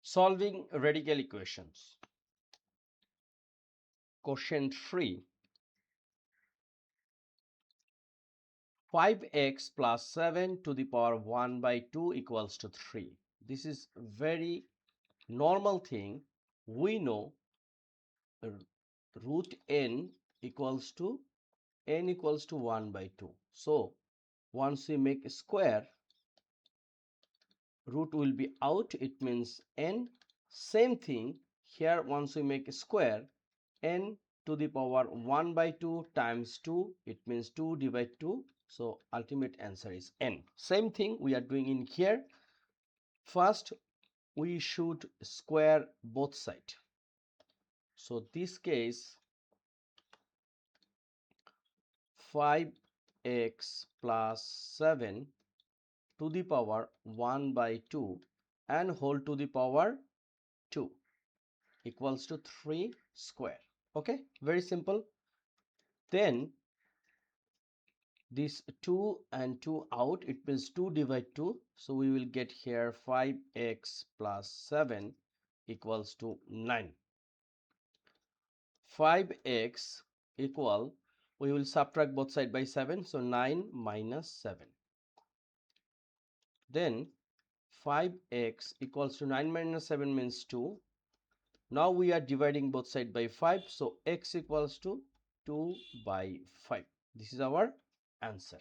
Solving radical equations. Question 3. 5x plus 7 to the power 1 by 2 equals to 3. This is very normal thing. We know root n equals to 1 by 2. So once we make a square, root will be out, it means n. Same thing here, once we make a square, n to the power 1 by 2 times 2, it means 2 divided 2. So ultimate answer is n. Same thing we are doing in here. First we should square both sides. So this case 5x plus 7 to the power 1 by 2 and whole to the power 2 equals to 3 square. Okay, very simple. Then this 2 and 2 out, it means 2 divided 2. So we will get here 5x plus 7 equals to 9. 5x equal, we will subtract both sides by 7. So 9 minus 7. Then 5x equals to 9 minus 7 means 2. Now we are dividing both sides by 5. So x equals to 2 by 5. This is our answer.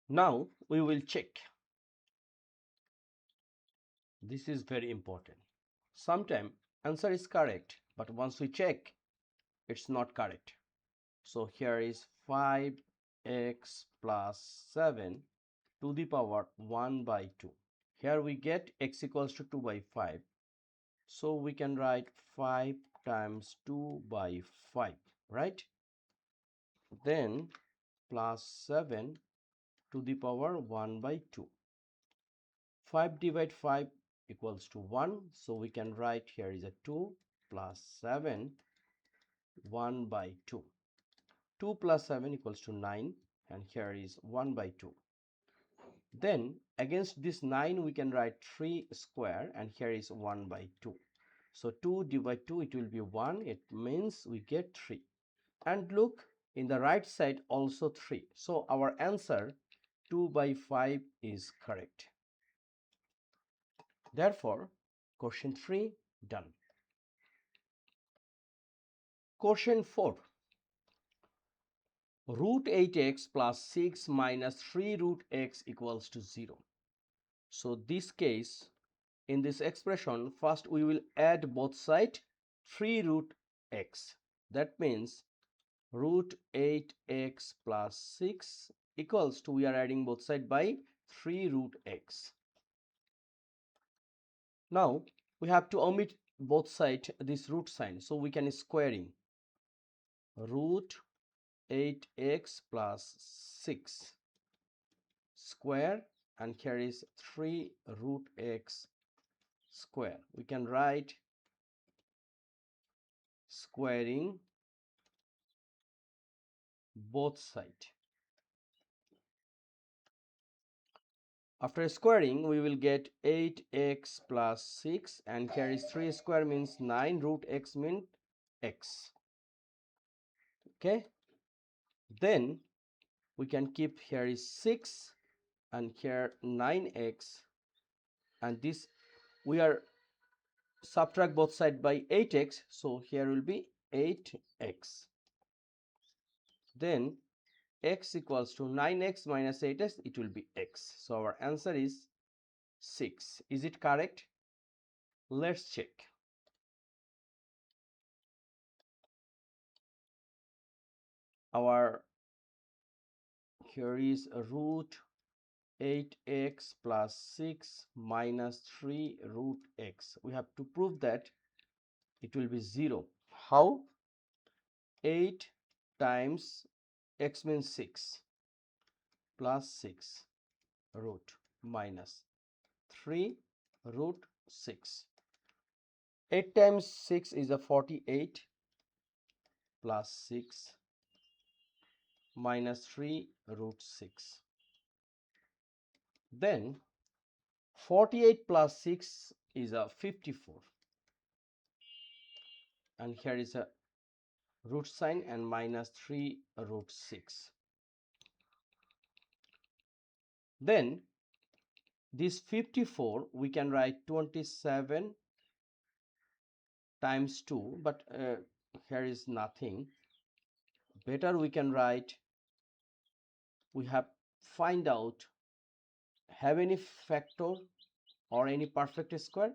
Now we will check. This is very important. Sometimes answer is correct, but once we check, it's not correct. So here is 5x plus 7 to the power 1 by 2. Here we get x equals to 2 by 5. So we can write 5 times 2 by 5, right? Then plus 7 to the power 1 by 2. 5 divided 5 equals to 1. So we can write here is a 2 plus 7 1 by 2. 2 plus 7 equals to 9 and here is 1 by 2. Then against this 9 we can write 3 square and here is 1 by 2. So 2 divided 2 it will be 1, it means we get 3. And look in the right side also 3. So our answer 2 by 5 is correct. Therefore question 3 done. Question 4. Root 8x plus 6 minus 3 root x equals to 0. So this case, in this expression, first we will add both sides 3 root x. That means root 8x plus 6 equals to, we are adding both sides by 3 root x. Now we have to omit both sides this root sign, so we can squaring root 8x plus 6 square and here is 3 root x square. We can write squaring both sides. After squaring we will get 8x plus 6 and here is 3 square means 9, root x means x. Okay, then we can keep here is 6 and here 9x and this we are subtract both sides by 8x, so here will be 8x. Then x equals to 9x minus 8x, it will be x. So our answer is 6. Is it correct? Let's check. Our here is a root 8x plus 6 minus 3 root x. We have to prove that it will be 0. How? 8 times x means 6 plus 6 root minus 3 root 6. 8 times 6 is a 48 plus 6 minus 3 root 6. Then 48 plus 6 is a 54, and here is a root sign and minus 3 root 6. Then this 54 we can write 27 times 2, but here is nothing. Better we can write, we have find out have any factor or any perfect square.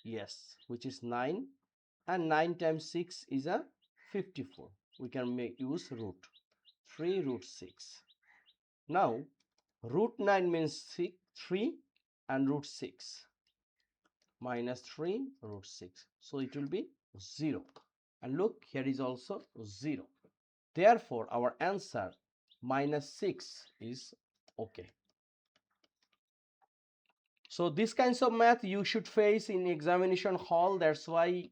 Yes, which is 9, and 9 times 6 is a 54. We can use root 3 root 6. Now root 9 means 3 and root 6 minus 3 root 6, so it will be 0. And look, here is also 0. Therefore our answer minus 6 is okay. So these kinds of math you should face in examination hall. That's why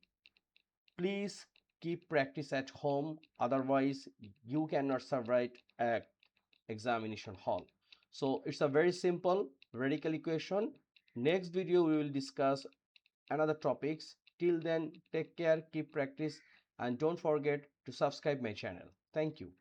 please keep practice at home, otherwise you cannot survive at examination hall. So it's a very simple radical equation. Next video we will discuss another topics. Till then, take care, keep practice, and don't forget to subscribe my channel. Thank you.